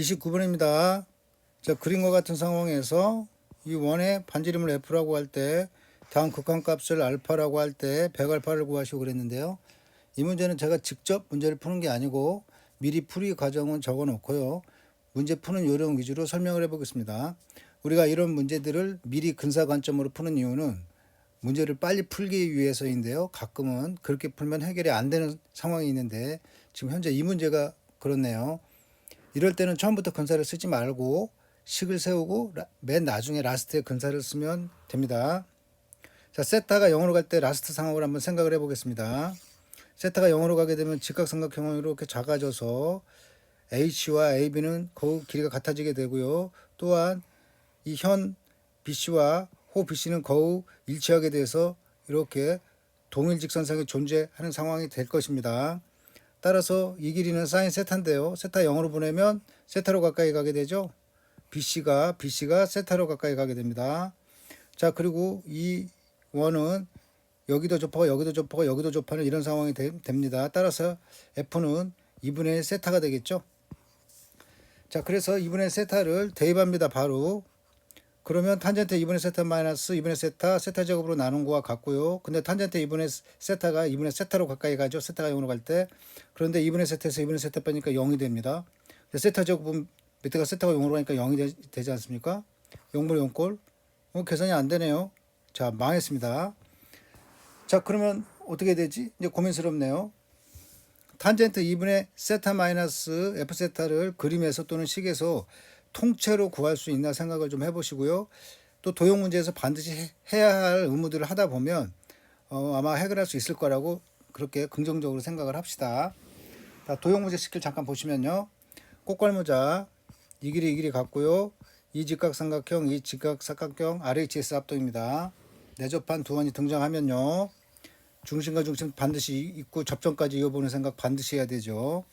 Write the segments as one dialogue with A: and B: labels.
A: 29번입니다. 자, 그림과 같은 상황에서 이 원의 반지름을 f라고 할 때 다음 극한값을 알파라고 할 때 100알파를 구하시고 그랬는데요. 이 문제는 제가 직접 문제를 푸는 게 아니고 미리 풀이 과정은 적어 놓고요. 문제 푸는 요령 위주로 설명을 해보겠습니다. 우리가 이런 문제들을 미리 근사 관점으로 푸는 이유는 문제를 빨리 풀기 위해서인데요. 가끔은 그렇게 풀면 해결이 안 되는 상황이 있는데 지금 현재 이 문제가 그렇네요. 이럴 때는 처음부터 근사를 쓰지 말고 식을 세우고 맨 나중에 라스트에 근사를 쓰면 됩니다. 자, 세타가 0으로 갈 때 라스트 상황을 한번 생각을 해보겠습니다. 세타가 0으로 가게 되면 직각삼각형으로 이렇게 작아져서 H와 AB는 거의 길이가 같아지게 되고요. 또한 이 현 BC와 호 BC는 거의 일치하게 돼서 이렇게 동일 직선상에 존재하는 상황이 될 것입니다. 따라서 이 길이는 사인 세타인데요. 세타 0으로 보내면 세타로 가까이 가게 되죠. BC가 세타로 가까이 가게 됩니다. 자, 그리고 이 원은 여기도 좁하고 여기도 좁하고 여기도 좁하는 이런 상황이 됩니다. 따라서 F는 2분의 1 세타가 되겠죠. 자, 그래서 2분의 1 세타를 대입합니다. 바로. 그러면 탄젠트 2분의 세타 마이너스 2분의 세타 세타 제곱으로 나눈 거와 같고요. 근데 탄젠트 2분의 세타가 2분의 세타로 가까이 가죠. 세타가 0으로 갈 때. 그런데 2분의 세타에서 2분의 세타 빼니까 0이 됩니다. 세타 제곱은 밑에가 세타가 0으로 가니까 0이 되지 않습니까? 0분의 0꼴. 계산이 안 되네요. 자, 망했습니다. 자, 그러면 어떻게 되지? 이제 고민스럽네요. 탄젠트 2분의 세타 마이너스 f 세타를 그림에서 또는 식에서 통째로 구할 수 있나 생각을 좀 해보시고요. 또 도형 문제에서 반드시 해야 할 의무들을 하다 보면 아마 해결할 수 있을 거라고 그렇게 긍정적으로 생각을 합시다. 자, 도형 문제 스킬 잠깐 보시면요. 꽃갈모자 이 길이 같고요. 이 직각삼각형 이 직각삼각형 RHS 합동입니다. 내접한 두 원이 등장하면요. 중심과 중심 반드시 있고 접점까지 이어보는 생각 반드시 해야 되죠.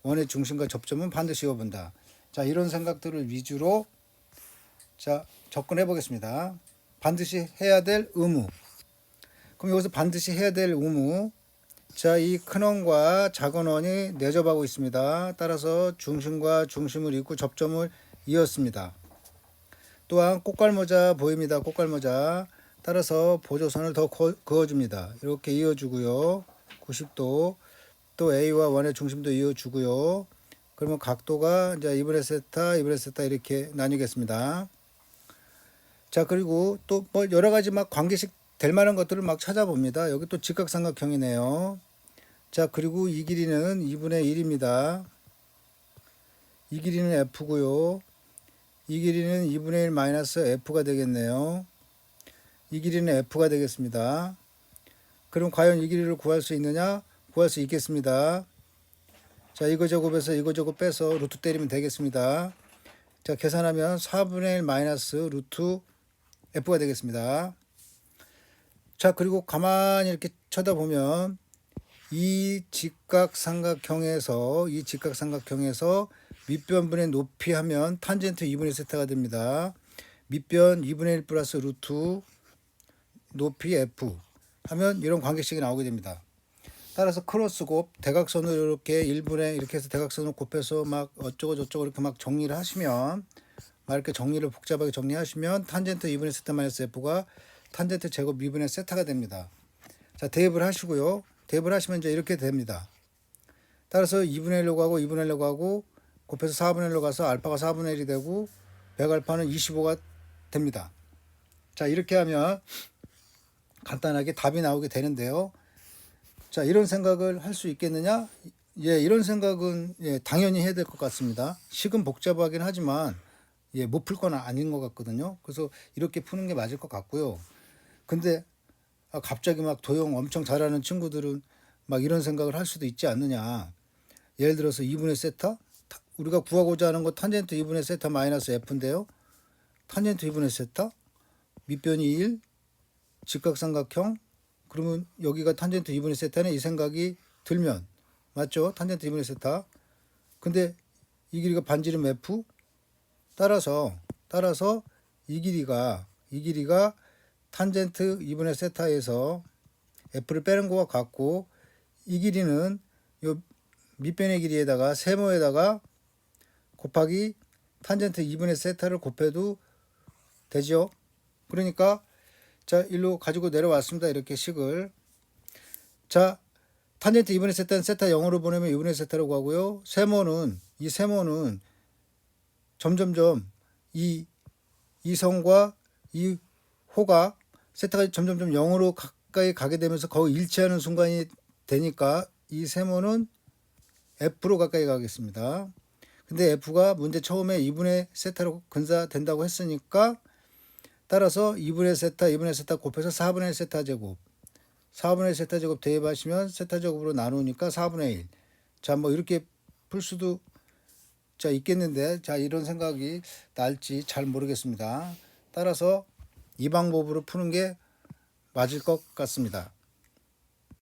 A: 원의 중심과 접점은 반드시 이어본다. 자, 이런 생각들을 위주로 자, 접근해 보겠습니다. 반드시 해야 될 의무. 그럼 여기서 반드시 해야 될 의무. 자, 이 큰 원과 작은 원이 내접하고 있습니다. 따라서 중심과 중심을 잇고 접점을 이었습니다. 또한 꽃갈모자 보입니다. 꽃갈모자. 따라서 보조선을 더 그어줍니다. 이렇게 이어주고요. 90도. 또 A와 원의 중심도 이어주고요. 그러면 각도가 이제 2분의 세타, 2분의 세타 이렇게 나뉘겠습니다. 자, 그리고 또 뭐 여러 가지 막 관계식 될 만한 것들을 막 찾아봅니다. 여기 또 직각삼각형이네요. 자, 그리고 이 길이는 2분의 1입니다. 이 길이는 F고요. 이 길이는 2분의 1 마이너스 F가 되겠네요. 이 길이는 F가 되겠습니다. 그럼 과연 이 길이를 구할 수 있느냐? 구할 수 있겠습니다. 자, 이거 제곱에서 이거 제곱 빼서 루트 때리면 되겠습니다. 자, 계산하면 4분의 1 마이너스 루트 F가 되겠습니다. 자, 그리고 가만히 이렇게 쳐다보면 이 직각삼각형에서 밑변분의 높이 하면 탄젠트 2분의 세타가 됩니다. 밑변 2분의 1 플러스 루트 높이 F 하면 이런 관계식이 나오게 됩니다. 따라서 크로스곱 대각선을 이렇게 1분의 이렇게 해서 대각선을 곱해서 막 어쩌고 저쩌고 이렇게 막 정리를 하시면 막 이렇게 정리를 복잡하게 정리하시면 탄젠트 2분의 세타 마이너스 F가 탄젠트 제곱 2분의 세타가 됩니다. 자, 대입을 하시고요. 대입을 하시면 이제 이렇게 됩니다. 따라서 2분의 1로 가고 2분의 1로 가고 곱해서 4분의 1로 가서 알파가 4분의 1이 되고 100알파는 25가 됩니다. 자, 이렇게 하면 간단하게 답이 나오게 되는데요. 자, 이런 생각을 할 수 있겠느냐? 예, 이런 생각은 당연히 해야 될 것 같습니다. 식은 복잡하긴 하지만 못 풀 건 아닌 것 같거든요. 그래서 이렇게 푸는 게 맞을 것 같고요. 근데 갑자기 막 도형 엄청 잘하는 친구들은 막 이런 생각을 할 수도 있지 않느냐. 예를 들어서 2분의 세타? 우리가 구하고자 하는 거 탄젠트 2분의 세타 마이너스 F인데요. 탄젠트 2분의 세타? 밑변이 1, 직각삼각형? 그러면 여기가 탄젠트 2분의 세타네 이 생각이 들면 맞죠? 탄젠트 2분의 세타. 근데 이 길이가 반지름 F? 따라서 이 길이가 탄젠트 2분의 세타에서 F를 빼는 것과 같고 이 길이는 요 밑변의 길이에다가 세모에다가 곱하기 탄젠트 2분의 세타를 곱해도 되죠. 그러니까 자, 일로 가지고 내려왔습니다. 이렇게 식을. 자, 탄젠트 2분의 세타는 세타 0으로 보내면 2분의 세타라고 하고요. 이 세모는 점점점 이 선과 이 호가 세타가 점점점 0으로 가까이 가게 되면서 거의 일치하는 순간이 되니까 이 세모는 F로 가까이 가겠습니다. 근데 F가 문제 처음에 2분의 세타로 근사된다고 했으니까 따라서 2분의 세타 곱해서 4분의 세타 제곱 4분의 세타 제곱 대입하시면 세타 제곱으로 나누니까 4분의 1. 자, 뭐 이렇게 풀 수도 자 있겠는데 자 이런 생각이 날지 잘 모르겠습니다. 따라서 이 방법으로 푸는 게 맞을 것 같습니다.